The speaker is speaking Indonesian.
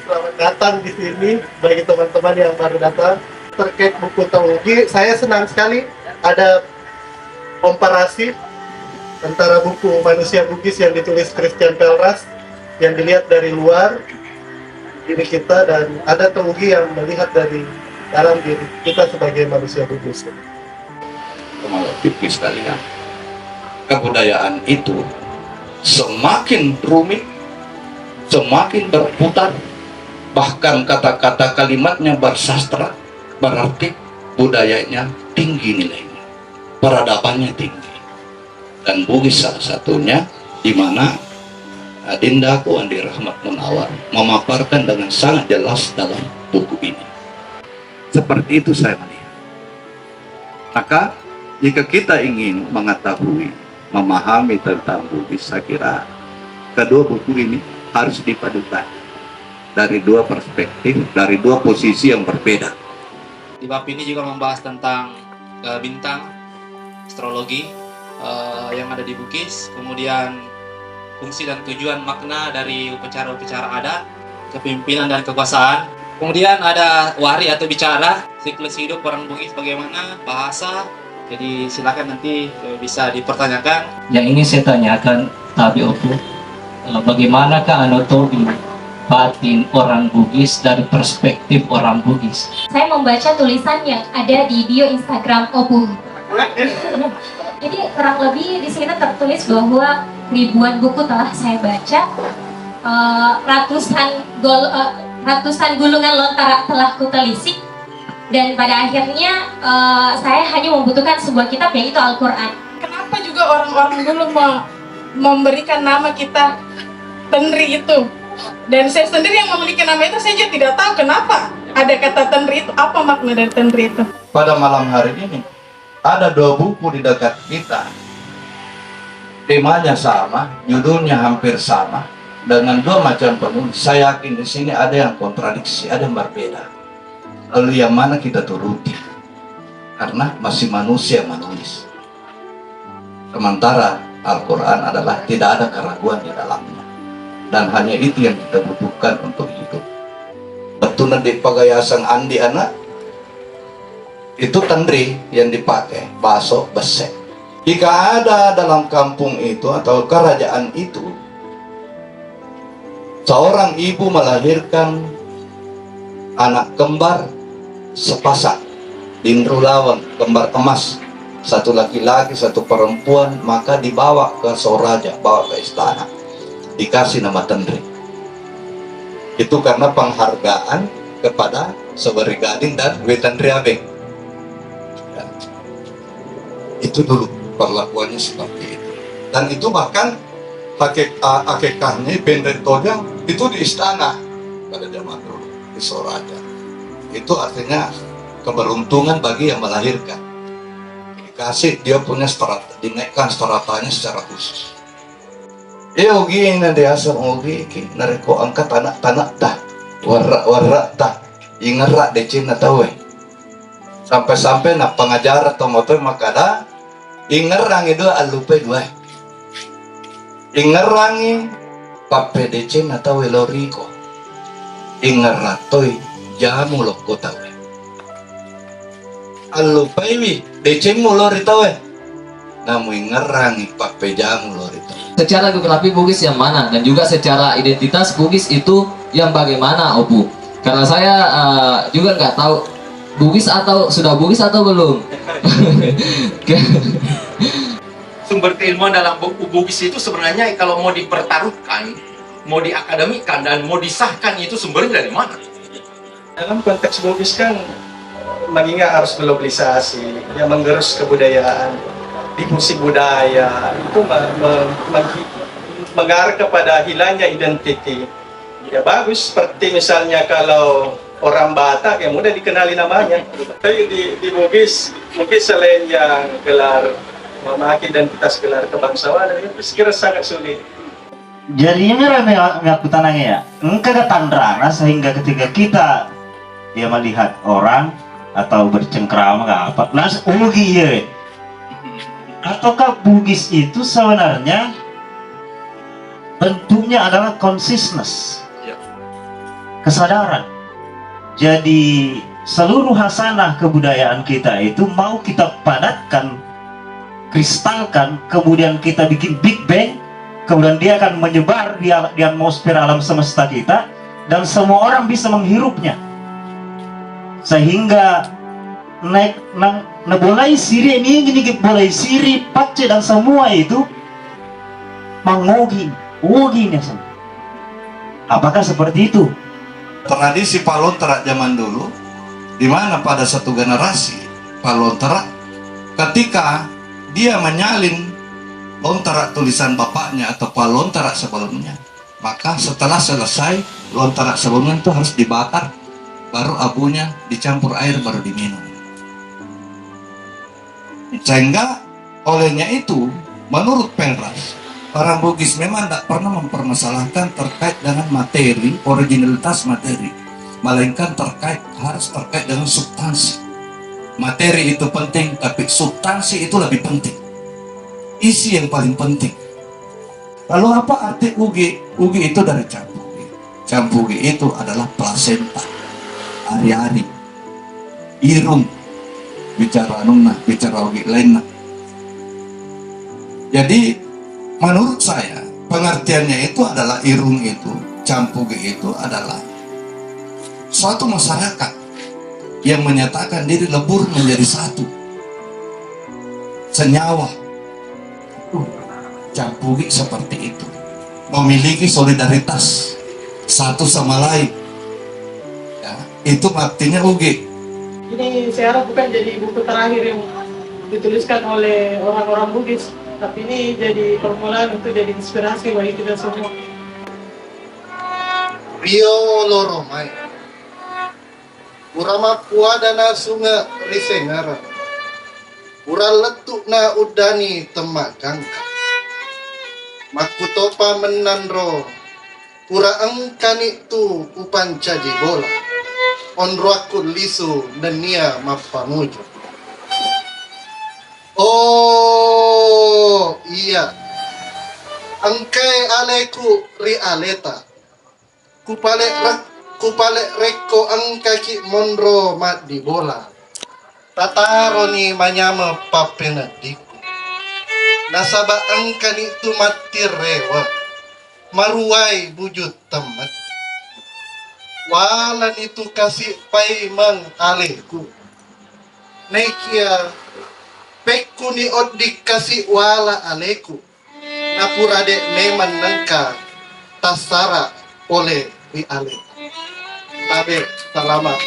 selamat datang di sini bagi teman-teman yang baru datang. Terkait buku teologi, saya senang sekali ada komparasi antara buku Manusia Bugis yang ditulis Christian Pelras yang dilihat dari luar diri kita, dan ada teologi yang melihat dari dalam diri kita sebagai manusia Bugis. Tipis sekalian. Kebudayaan itu semakin rumit, semakin berputar, bahkan kata-kata kalimatnya bersastra, berarti budayanya tinggi nilainya, peradabannya tinggi. Dan Bugis salah satunya, di mana Adindaku Andi Rahmat Munawar memaparkan dengan sangat jelas dalam buku ini. Seperti itu saya melihat. Maka jika kita ingin mengetahui, memahami tentang Bugis, saya kira kedua buku ini harus dipadukan dari dua perspektif, dari dua posisi yang berbeda. Di bab ini juga membahas tentang bintang, astrologi yang ada di Bugis, kemudian fungsi dan tujuan makna dari upacara-upacara adat, kepemimpinan dan kekuasaan. Kemudian ada wari atau bicara, siklus hidup orang Bugis bagaimana, bahasa. Jadi silakan nanti bisa dipertanyakan. Yang ingin saya tanyakan, Tabi Opu, bagaimanakah anatomi batin orang Bugis dari perspektif orang Bugis? Saya membaca tulisan yang ada di bio Instagram Opu. Jadi kurang lebih di sini tertulis bahwa ribuan buku telah saya baca, ratusan gulungan lontara telah kutelisik, dan pada akhirnya saya hanya membutuhkan sebuah kitab, yaitu Al-Quran. Kenapa juga orang-orang dulu memberikan nama kita Tenri itu? Dan saya sendiri yang memiliki nama itu, saya juga tidak tahu kenapa ada kata Tenri itu, apa makna dari Tenri itu. Pada malam hari ini ada dua buku di dekat kita, temanya sama, judulnya hampir sama, dengan dua macam penulis. Saya yakin di sini ada yang kontradiksi, ada yang berbeda. Lalu yang mana kita turuti? Karena masih manusia menulis. Sementara Al-Quran adalah tidak ada keraguan di dalamnya, dan hanya itu yang kita butuhkan untuk hidup. Betulan di pagayasan Andi anak itu tandri yang dipakai, baso, besek. Jika ada dalam kampung itu atau kerajaan itu seorang ibu melahirkan anak kembar sepasang, Dindrulawan, kembar emas, satu laki-laki, satu perempuan, maka dibawa ke Soraja, bawa ke istana, dikasih nama Tendri. Itu karena penghargaan kepada Sobari Gading dan Wetandri Abeng. Ya. Itu dulu perlakuannya seperti itu. Dan itu bahkan akekahnya, bendentonya itu di istana pada zaman dulu, di Soraja. Itu artinya keberuntungan bagi yang melahirkan. Dikasih, dia punya dinaikkan stratanya secara khusus. Ogi na dia asal ogi ki nareko angkat anak-anak tah warak tah ingerak de Cina tahu sampai nak pengajar atau motor makada ingerang itu alupe dua ingerangi pape de Cina tahu loriko ingeratoi jamu lo kota we alupe wi de Cina lori tahu namu ingerangi pape jamu lori tahu. Secara geografi Bugis yang mana, dan juga secara identitas Bugis itu yang bagaimana, Opu? Karena saya juga nggak tahu Bugis atau sudah Bugis atau belum. Sumber keilmuan dalam buku Bugis itu sebenarnya kalau mau dipertaruhkan, mau diakademikan dan mau disahkan, itu sumbernya dari mana? Dalam konteks Bugis kan mengingat harus globalisasi yang menggerus kebudayaan, difusi budaya itu mengarah kepada hilangnya identiti. Ya bagus, seperti misalnya kalau orang Batak yang mudah dikenali namanya. Tapi di Bugis mungkin selain yang gelar memiliki identitas gelar kebangsawanan itu sekira sangat sulit. Jadinya rame aku tanangnya ya, engkau ketandrana sehingga ketika kita dia melihat orang atau bercengkrama apa, langsung ugi ya. Ataukah Bugis itu sebenarnya bentuknya adalah consciousness, kesadaran. Jadi seluruh hasanah kebudayaan kita itu mau kita padatkan, kristalkan, kemudian kita bikin Big Bang, kemudian dia akan menyebar di atmosfer alam semesta kita, dan semua orang bisa menghirupnya. Sehingga bolai siri ini bolai siri, pace dan semua itu mengogin sama. Apakah seperti itu? Tradisi palontara zaman dulu, di mana pada satu generasi palontara, ketika dia menyalin lontara tulisan bapaknya atau palontara sebelumnya, maka setelah selesai lontara sebelumnya itu harus dibakar, baru abunya dicampur air baru diminum. Sehingga olehnya itu, menurut Pelras, orang Bugis memang tidak pernah mempermasalahkan terkait dengan materi, originalitas materi, melainkan harus terkait dengan substansi. Materi itu penting, tapi substansi itu lebih penting. Isi yang paling penting. Lalu apa arti ugi? Ugi itu dari campugi. Campugi itu adalah plasenta, ari-ari, irung, bicara nuna, bicara ugi lainnya. Jadi menurut saya pengertiannya itu adalah irung itu, campugi itu adalah suatu masyarakat yang menyatakan diri lebur menjadi satu, senyawa. Campugi seperti itu, memiliki solidaritas satu sama lain. Ya, itu artinya ugi. Ini saya harap bukan jadi buku terakhir yang dituliskan oleh orang-orang Bugis, tapi ini jadi permulaan untuk jadi inspirasi bagi kita semua. Rio loromai. Urama puadana sunga risengara. Ura letuk na udani temagangka. Makutopa menandro. Ura angkani tu upancaji bola. Onroakul lisu dania mapamujo. Oh iya, angkai aleku ri aleta. Kupale reko angkaki monro mat di bola. Tataroni manyama papenadiku. Nasaba angkani tu mati rewa. Maruai bujut temat. Walan itu kasih paimang aleku. Nekia peku ni odik kasih wala aleku. Napurade neman nengka tasara oleh di ale. Tabe, selamat.